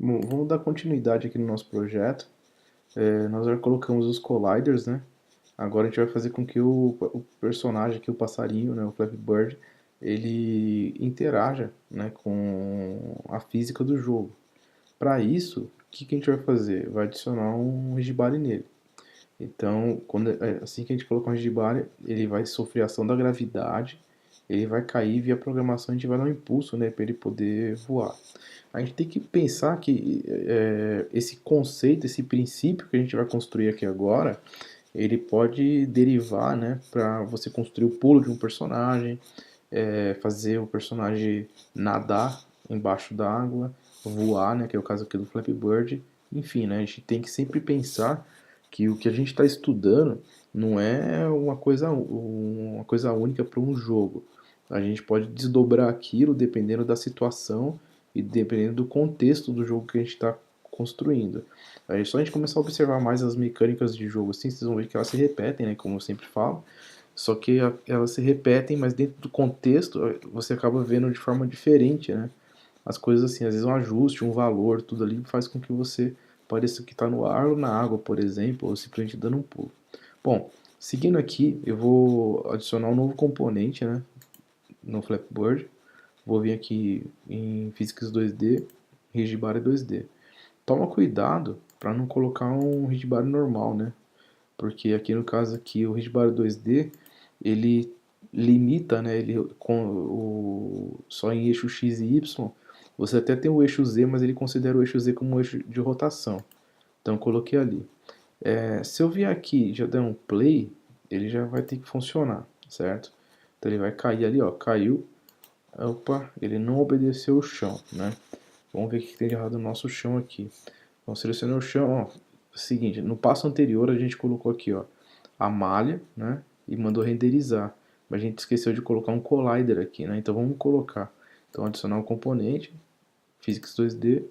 Bom, vamos dar continuidade aqui no nosso projeto. Nós já colocamos os colliders, né? Agora a gente vai fazer com que o personagem aqui, o passarinho, né, o Flappy Bird, ele interaja, né, com a física do jogo. Para isso, o que a gente vai fazer? Vai adicionar um Rigibody nele. Então, assim que a gente colocar um Rigibody, ele vai sofrer a ação da gravidade, ele vai cair via programação, a gente vai dar um impulso, né, para ele poder voar. A gente tem que pensar que esse conceito, esse princípio que a gente vai construir aqui agora, ele pode derivar, né, para você construir o pulo de um personagem, fazer o personagem nadar embaixo d'água, voar, né, que é o caso aqui do Flappy Bird. Enfim, né, a gente tem que sempre pensar que o que a gente está estudando não é uma coisa única para um jogo. A gente pode desdobrar aquilo dependendo da situação e dependendo do contexto do jogo que a gente está construindo. Aí só a gente começar a observar mais as mecânicas de jogo assim, vocês vão ver que elas se repetem, né, como eu sempre falo. Só que elas se repetem, mas dentro do contexto você acaba vendo de forma diferente, né? As coisas assim, às vezes um ajuste, um valor, tudo ali faz com que você pareça que está no ar ou na água, por exemplo, ou simplesmente dando um pulo. Bom, seguindo aqui, eu vou adicionar um novo componente, né, no Flapboard. Vou vir aqui em Physics 2D, Rigibody 2D. Toma cuidado para não colocar um Rigibody normal, né? Porque aqui no caso aqui o Rigibody 2D ele limita, né? Ele só em eixo X e Y. Você até tem o eixo Z, mas ele considera o eixo Z como um eixo de rotação. Então eu coloquei ali. Se eu vier aqui e já der um play, ele já vai ter que funcionar, certo? Então ele vai cair ali, ó, caiu. Opa, ele não obedeceu o chão, né? Vamos ver o que tem de errado no nosso chão aqui. Então selecionei o chão, ó. Seguinte, no passo anterior a gente colocou aqui, ó, a malha, né? E mandou renderizar. Mas a gente esqueceu de colocar um collider aqui, né? Então vamos colocar. Então adicionar um componente, Physics 2D,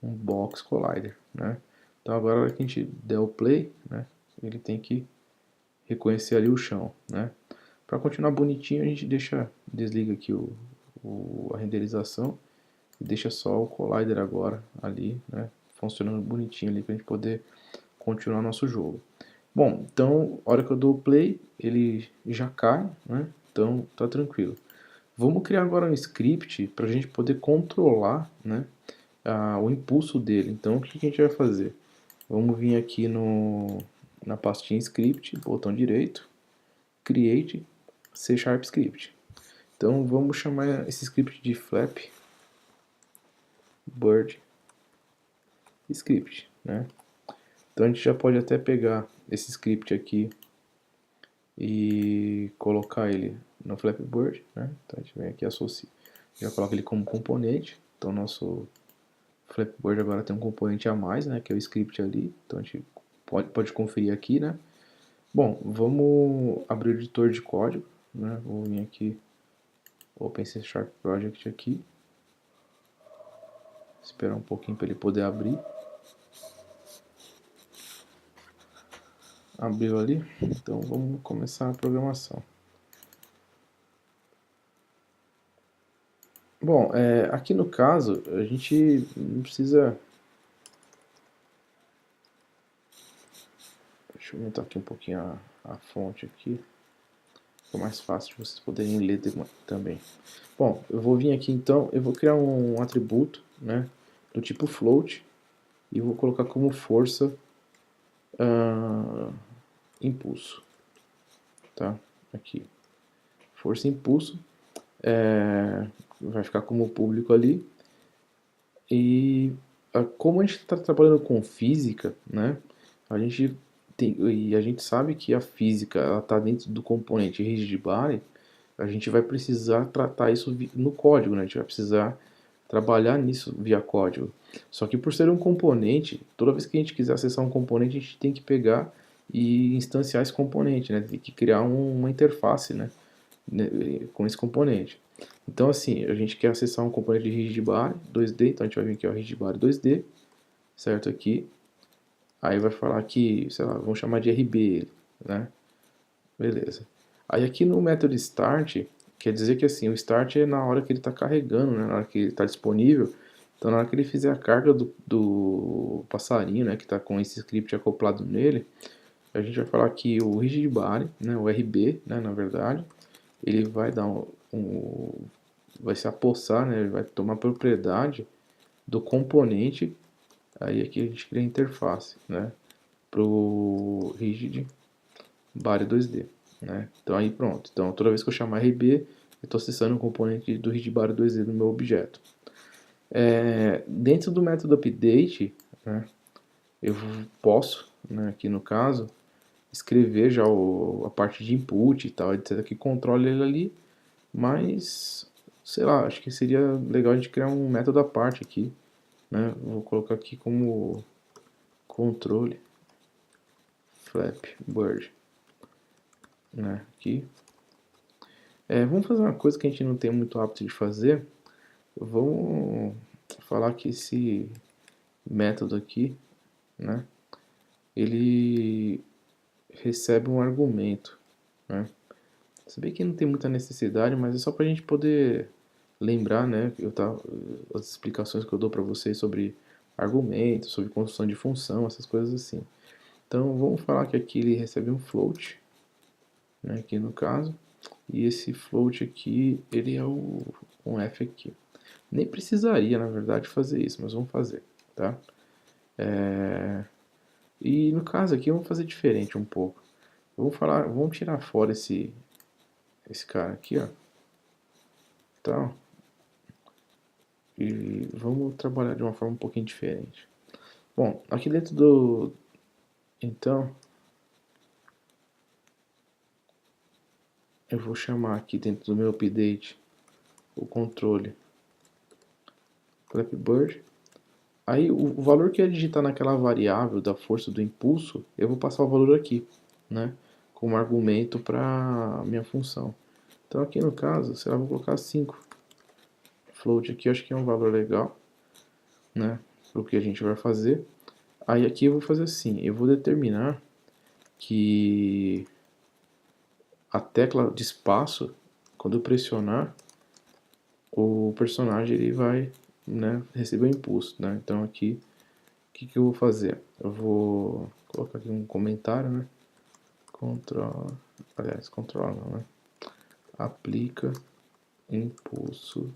um box collider, né? Então agora na hora que a gente der o play, né? Ele tem que reconhecer ali o chão, né? Para continuar bonitinho a gente desliga aqui a renderização e deixa só o collider agora ali, né? Funcionando bonitinho ali para a gente poder continuar nosso jogo. Bom, então, a hora que eu dou o play, ele já cai, né? Então, tá tranquilo. Vamos criar agora um script para a gente poder controlar, né, o impulso dele. Então, o que a gente vai fazer? Vamos vir aqui na pastinha script, botão direito, create C# script. Então, vamos chamar esse script de flap bird script, né? Então, a gente já pode até pegar esse script aqui e colocar ele no Flappy Bird, né? Então a gente vem aqui e associa, já coloca ele como componente. Então nosso Flappy Bird agora tem um componente a mais, né? Que é o script ali. Então a gente pode conferir aqui, né? Bom, vamos abrir o editor de código, né? Vou vir aqui, Open C Sharp Project aqui, esperar um pouquinho para ele poder abrir. Abriu ali, então vamos começar a programação. Bom, aqui no caso, a gente não precisa. Deixa eu aumentar aqui um pouquinho a fonte aqui. Fica mais fácil de vocês poderem ler também. Bom, eu vou vir aqui então, eu vou criar um atributo, né, do tipo float e vou colocar como força impulso, tá? Aqui, força impulso, vai ficar como público ali. E como a gente está trabalhando com física, né, a gente e a gente sabe que a física ela está dentro do componente rigid body, a gente vai precisar tratar isso no código, né? A gente vai precisar trabalhar nisso via código. Só que por ser um componente, toda vez que a gente quiser acessar um componente, a gente tem que pegar e instanciar esse componente, né? Tem que criar uma interface, né, com esse componente. Então assim, a gente quer acessar um componente de rigid body 2D, então a gente vai vir aqui, ó, rigid body 2D, certo? Aqui. Aí vai falar que, sei lá, vamos chamar de RB, né? Beleza. Aí aqui no método start, quer dizer que assim, o start é na hora que ele está carregando, né? Na hora que ele está disponível, Então na hora que ele fizer a carga do passarinho, né, que está com esse script acoplado nele, a gente vai falar que o rigid body, né, o RB, né, na verdade, ele vai dar vai se apossar, né, ele vai tomar propriedade do componente, aí aqui a gente cria a interface, né, pro rigid body 2D, né. Então aí pronto. Então toda vez que eu chamar RB, eu estou acessando um componente do rigid body 2D no meu objeto. Dentro do método update, né, eu posso, né, aqui no caso, escrever já a parte de input e tal, etc, que controla ele ali, mas, sei lá, acho que seria legal a gente criar um método à parte aqui, né, vou colocar aqui como controle Flappy Bird, né, aqui. Vamos fazer uma coisa que a gente não tem muito hábito de fazer, vamos falar que esse método aqui, né, ele recebe um argumento, né? Se bem que não tem muita necessidade, mas é só para a gente poder lembrar, né? As explicações que eu dou para vocês sobre argumentos, sobre construção de função, essas coisas assim. Então vamos falar que aqui ele recebe um float, né? Aqui no caso, e esse float aqui ele é um f aqui. Nem precisaria, na verdade, fazer isso, mas vamos fazer, tá? E no caso aqui vamos fazer diferente um pouco. Vamos tirar fora esse cara aqui, ó. Tá? E vamos trabalhar de uma forma um pouquinho diferente. Bom, aqui dentro do... Então, eu vou chamar aqui dentro do meu update o controle Flappy Bird. Aí o valor que eu digitar naquela variável da força do impulso, eu vou passar o valor aqui, né? Como argumento para minha função. Então aqui no caso, sei lá, vou colocar 5. Float aqui eu acho que é um valor legal, né? Para o que a gente vai fazer. Aí aqui eu vou fazer assim, eu vou determinar que a tecla de espaço, quando eu pressionar, o personagem ele vai, né, receber o impulso, né? Então aqui, o que eu vou fazer? Eu vou colocar aqui um comentário, né? Controla não, né? Aplica impulso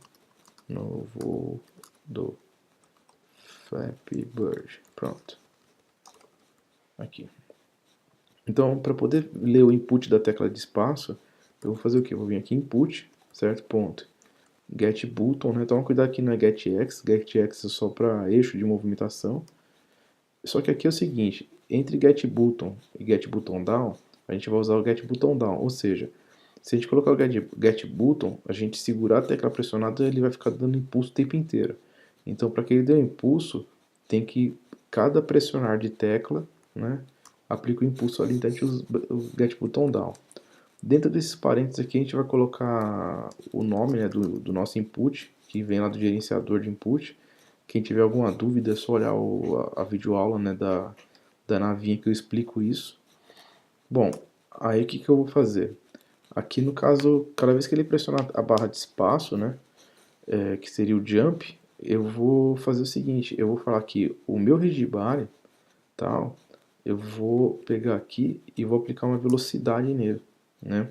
no voo do Flappy Bird. Pronto. Aqui. Então, para poder ler o input da tecla de espaço, eu vou fazer o que? Eu vou vir aqui em input, certo? Ponto. Get button, né? Toma cuidado aqui não é getX é só para eixo de movimentação. Só que aqui é o seguinte, entre get button e get button down, a gente vai usar o get button down, ou seja, se a gente colocar o get button, a gente segurar a tecla pressionada, ele vai ficar dando impulso o tempo inteiro. Então, para que ele dê um impulso, tem que cada pressionar de tecla, né, aplica o impulso ali dentro do get button down. Dentro desses parênteses aqui a gente vai colocar o nome, né, do nosso input, que vem lá do gerenciador de input. Quem tiver alguma dúvida é só olhar a videoaula, né, da navinha que eu explico isso. Bom, aí o que eu vou fazer? Aqui no caso, cada vez que ele pressionar a barra de espaço, né, que seria o jump, eu vou fazer o seguinte, eu vou falar que o meu rigibody, tal, eu vou pegar aqui e vou aplicar uma velocidade nele, né?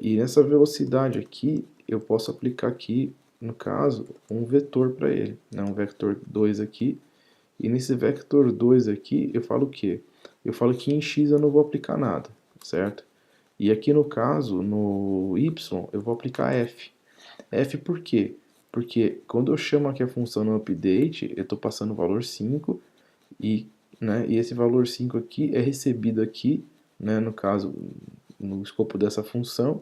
E nessa velocidade aqui, eu posso aplicar aqui, no caso, um vetor para ele, né? Um vector 2 aqui. E nesse vector 2 aqui, eu falo o quê? Eu falo que em x eu não vou aplicar nada, certo? E aqui no caso, no y, eu vou aplicar f. F por quê? Porque quando eu chamo aqui a função no update, eu estou passando o valor 5 e, né, e esse valor 5 aqui é recebido aqui, né, no caso, no escopo dessa função,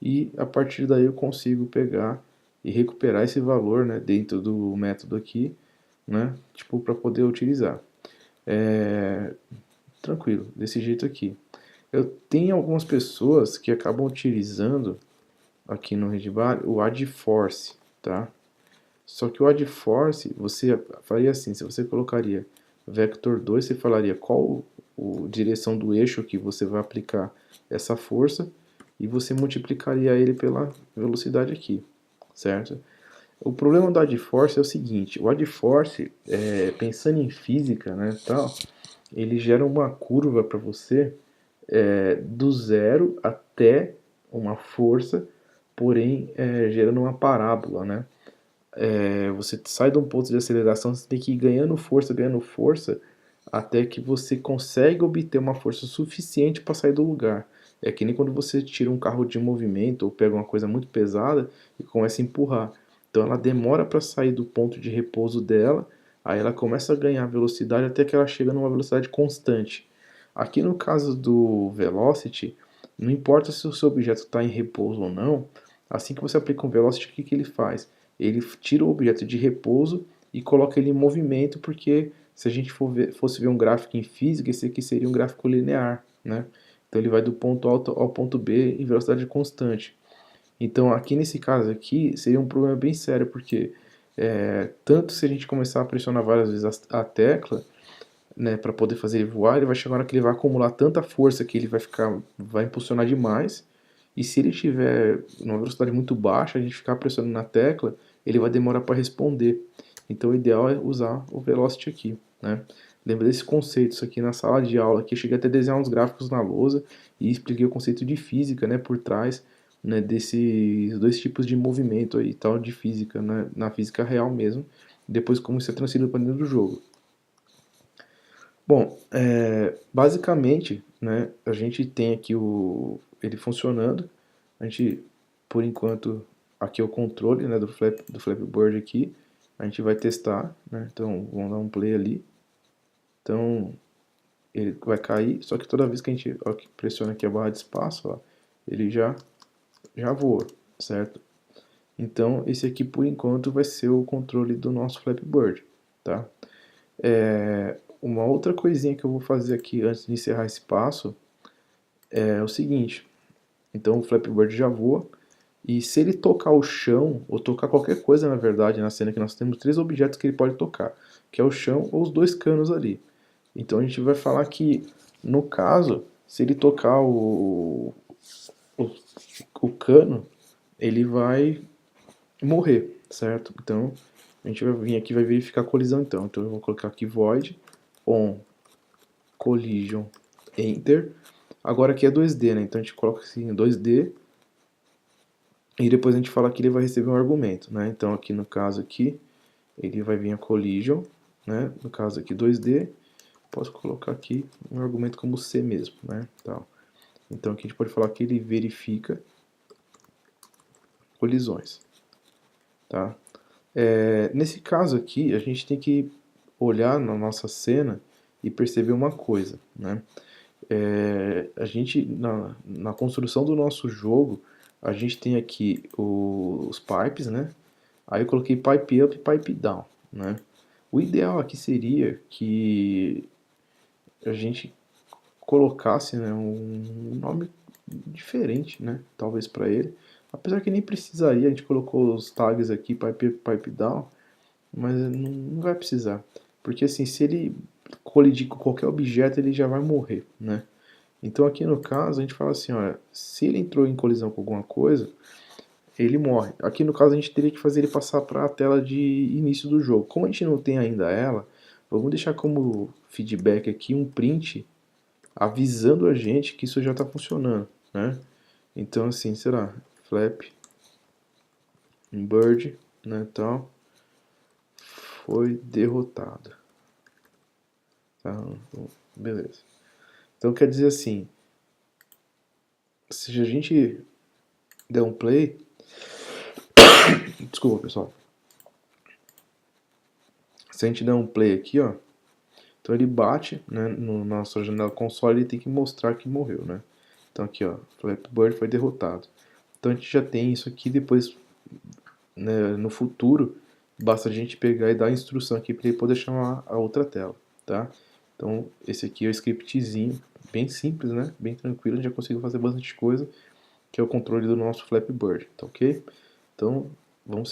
e a partir daí eu consigo pegar e recuperar esse valor, né, dentro do método aqui, né, tipo, para poder utilizar. Tranquilo, desse jeito aqui. Eu tenho algumas pessoas que acabam utilizando aqui no Redbar o add force, tá? Só que o add force, você faria assim, se você colocaria vector 2, você falaria qual direção do eixo que você vai aplicar essa força e você multiplicaria ele pela velocidade aqui, certo? O problema do AdForce é o seguinte, o AdForce, pensando em física, né, tal, ele gera uma curva para você do zero até uma força, porém gerando uma parábola, né? Você sai de um ponto de aceleração, você tem que ir ganhando força, até que você consegue obter uma força suficiente para sair do lugar. É que nem quando você tira um carro de movimento ou pega uma coisa muito pesada e começa a empurrar. Então ela demora para sair do ponto de repouso dela, aí ela começa a ganhar velocidade até que ela chega numa velocidade constante. Aqui no caso do Velocity, não importa se o seu objeto está em repouso ou não, assim que você aplica um Velocity, o que ele faz? Ele tira o objeto de repouso e coloca ele em movimento, porque se a gente fosse ver um gráfico em física, esse aqui seria um gráfico linear, né? Então ele vai do ponto A ao ponto B em velocidade constante. Então aqui nesse caso aqui seria um problema bem sério, porque tanto se a gente começar a pressionar várias vezes a tecla, né, para poder fazer ele voar, ele vai chegar uma hora que ele vai acumular tanta força que ele vai impulsionar demais. E se ele tiver numa velocidade muito baixa, a gente ficar pressionando na tecla, ele vai demorar para responder. Então o ideal é usar o Velocity aqui, né? Lembra desse conceito, isso aqui na sala de aula, que eu cheguei até a desenhar uns gráficos na lousa e expliquei o conceito de física, né, por trás, né, desses dois tipos de movimento aí, tal, de física, né, na física real mesmo, depois como isso é transferido para dentro do jogo. Bom, basicamente, né, a gente tem aqui ele funcionando. A gente, por enquanto, aqui é o controle, né, do Flappy Bird aqui. A gente vai testar, né? Então, vamos dar um play ali. Então, ele vai cair, só que toda vez que a gente pressiona aqui a barra de espaço, ó, ele já voa, certo? Então, esse aqui, por enquanto, vai ser o controle do nosso Flappy Bird, tá? Uma outra coisinha que eu vou fazer aqui antes de encerrar esse passo é o seguinte. Então o Flappy Bird já voa, e se ele tocar o chão, ou tocar qualquer coisa na verdade, na cena que nós temos três objetos que ele pode tocar, que é o chão ou os dois canos ali. Então a gente vai falar que, no caso, se ele tocar o, o cano, ele vai morrer, certo? Então a gente vai vir aqui e vai verificar a colisão então. Então eu vou colocar aqui void on collision enter. Agora aqui é 2D, né? Então a gente coloca assim 2D e depois a gente fala que ele vai receber um argumento, né? Então aqui no caso aqui, ele vai vir a collision, né? No caso aqui 2D, posso colocar aqui um argumento como C mesmo, né? Então aqui a gente pode falar que ele verifica colisões, tá? Nesse caso aqui, a gente tem que olhar na nossa cena e perceber uma coisa, né? A gente, na construção do nosso jogo, a gente tem aqui os pipes, né? Aí eu coloquei pipe up e pipe down, né? O ideal aqui seria que a gente colocasse, né, um nome diferente, né? Talvez para ele. Apesar que nem precisaria, a gente colocou os tags aqui, pipe up, pipe down, mas não vai precisar. Porque assim, se ele colidir com qualquer objeto, ele já vai morrer, né? Então aqui no caso a gente fala assim, olha, se ele entrou em colisão com alguma coisa, ele morre. Aqui no caso a gente teria que fazer ele passar para a tela de início do jogo. Como a gente não tem ainda ela, vamos deixar como feedback aqui um print avisando a gente que isso já está funcionando, né? Então assim, será flap bird, né, tal, foi derrotado. Tá? Beleza. Então quer dizer assim, se a gente der um play, desculpa pessoal, se a gente der um play aqui, ó, então ele bate, né, no nossa janela console e tem que mostrar que morreu, né? Então aqui, ó, Flappy Bird foi derrotado. Então a gente já tem isso aqui, depois, né, no futuro, basta a gente pegar e dar a instrução aqui para ele poder chamar a outra tela, tá? Então esse aqui é o scriptzinho, bem simples, né? Bem tranquilo, a gente já conseguiu fazer bastante coisa, que é o controle do nosso Flappy Bird, tá ok? Então vamos